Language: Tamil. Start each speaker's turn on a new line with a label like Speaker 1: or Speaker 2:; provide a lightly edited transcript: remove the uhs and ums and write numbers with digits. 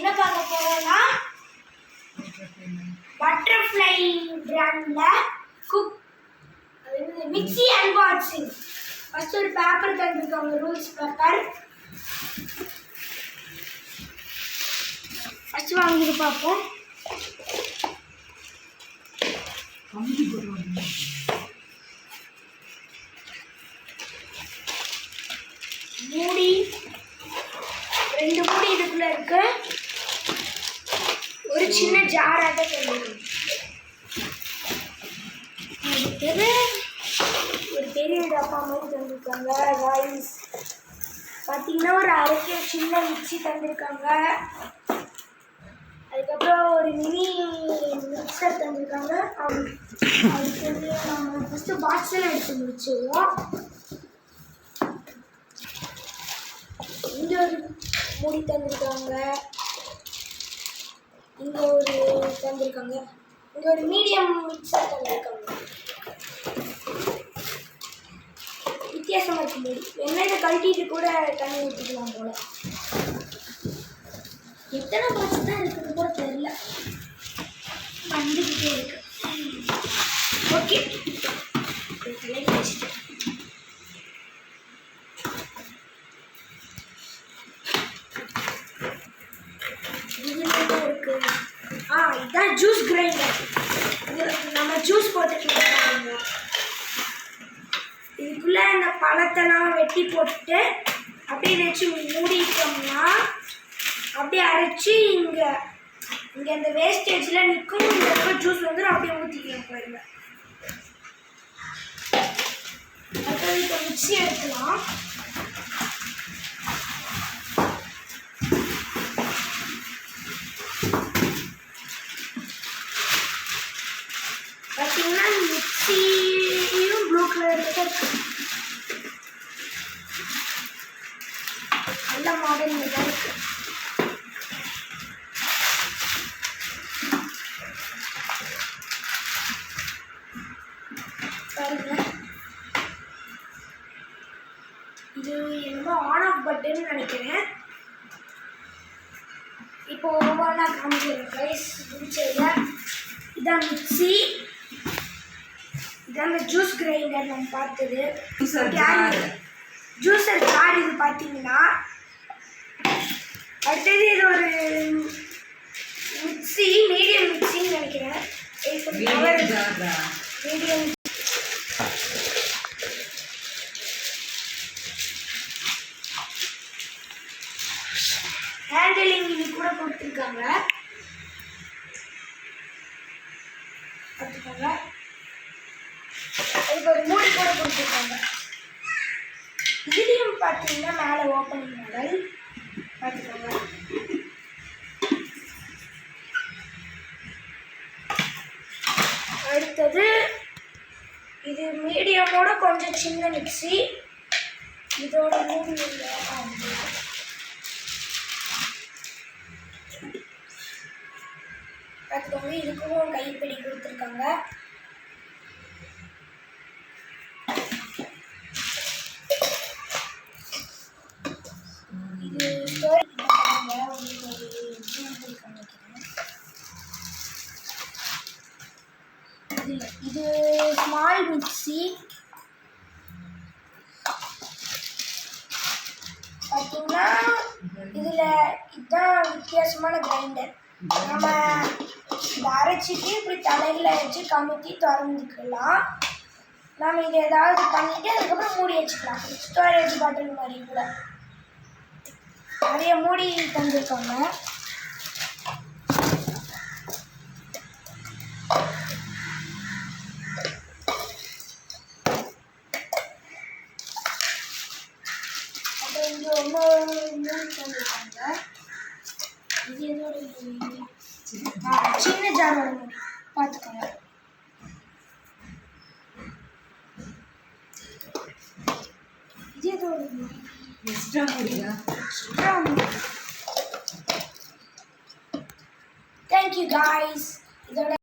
Speaker 1: என்ன பார்க்க போறோம்னா பட்டர்ஃப்ளை பிராண்ட்ல குக் மிக்ஸி அன்பாக்சிங். ஃபர்ஸ்ட் ஒரு பேப்பர் தந்திருக்காங்க, ரூல்ஸ் பேப்பர். ஃபர்ஸ்ட் வாங்கிட்டு பார்ப்போம். மூடி 2 மூடி இதுக்குள்ள இருக்கு. ஒரு சின்ன ஜாராக தந்துருக்கு. ஒரு பெரிய டப்பா மாதிரி தந்திருக்காங்க. ரைஸ் பார்த்தீங்கன்னா ஒரு அரைக்க சின்ன மிக்ஸி தந்திருக்காங்க. அதுக்கப்புறம் ஒரு மினி மிக்சர் தந்திருக்காங்க. அதுக்கு வந்து நம்ம ஃபஸ்ட்டு பாக்ஸில் எடுத்து முடிச்சிடுவோம். இங்கே ஒரு மூடி தந்திருக்காங்க, இங்கே ஒரு தந்திருக்காங்க, இங்கே ஒரு மீடியம் மிக்சர் தந்திருக்காங்க. வித்தியாசமாக இருக்கு மூடி. வெண்ணெயை கழட்டிட்டு கூட தண்ணி ஊற்றிக்கலாம் போல. எத்தனை பாக்ஸ் தான் இருக்குது கூட தெரியல, வந்துக்கிட்டே இருக்கு. ஓகே, தலைக்கு வச்சுட்டு இருக்கு. இதுதான் ஜூஸ் கிரைண்டர். நம்ம ஜூஸ் போட்டுக்கலாம். இதுக்குள்ள இந்த பழத்தெல்லாம் வெட்டி போட்டுட்டு அப்படியே வச்சு மூடிட்டோம்னா அப்படியே அரைச்சி இங்கே இந்த வேஸ்டேஜில் நிற்கும். இந்த ஜூஸ் வந்து அப்படியே ஊற்றிக்கலாம் பாருங்க. அடுத்தது இப்போ மிக்ஸி எடுக்கலாம். பார்த்தீங்கன்னா மிக்ஸியும் ப்ளூ கலரில் தான் இருக்கு. நல்ல மாடலில் தான் இருக்கு. பாருங்க, இது என்னமோ ஆன் ஆஃப் பட்டன் நினைக்கிறேன். இப்போ ஒவ்வொன்றா காமிக்கிறேன் கைஸ். பிடிச்சதுல இதான் மிக்ஸி, இதான் இந்த ஜூஸ் கிரைண்டர் நம்ம பார்த்தது. ஜூஸர் ஜார் இது பார்த்தீங்கன்னா. அடுத்தது இது ஒரு மிக்ஸி, மீடியம் மிக்ஸின்னு நினைக்கிறேன். மீடியம் ஹேண்டலிங் இது கூட கொடுத்துருக்காங்க, பார்த்துக்கோங்க. அதுக்கு ஒரு மூடி கூட கொடுத்துருக்காங்க. இதுலேயும் பார்த்தீங்கன்னா மேலே ஓப்பனிங் மாடல் பார்த்துக்கோங்க. அடுத்தது இது மீடியமோட கொஞ்சம் சின்ன மிக்ஸி. இதோட மூடி இல்லை. பார்த்துக்கோங்க, இதுக்கும் கைப்பிடி கொடுத்துருக்காங்க. இது இது ஸ்மால் மிக்ஸி. பார்த்தீங்கன்னா இதில் இதுதான் வித்தியாசமான கிரைண்டர். நம்ம இதை அரைச்சிட்டு இப்படி தலையில் வச்சு கமுத்தி திறந்துக்கலாம். நம்ம இதை ஏதாவது பண்ணிவிட்டு அதுக்கப்புறம் மூடி வச்சுக்கலாம். ஸ்டோரேஜ் பாட்டில் மாதிரி கூட நிறைய மூடி தந்துருக்காங்க. அப்புறம் இங்கே ஒன்று மூடி தந்துருக்காங்க. இது எதோட சின்ன ஜாரோட மூடி பார்த்துக்கோங்க. இது எதோட மூடி? எக்ஸ்ட்ரா மூடியா? எக்ஸ்ட்ரா மூடி. Thank you guys. இதோட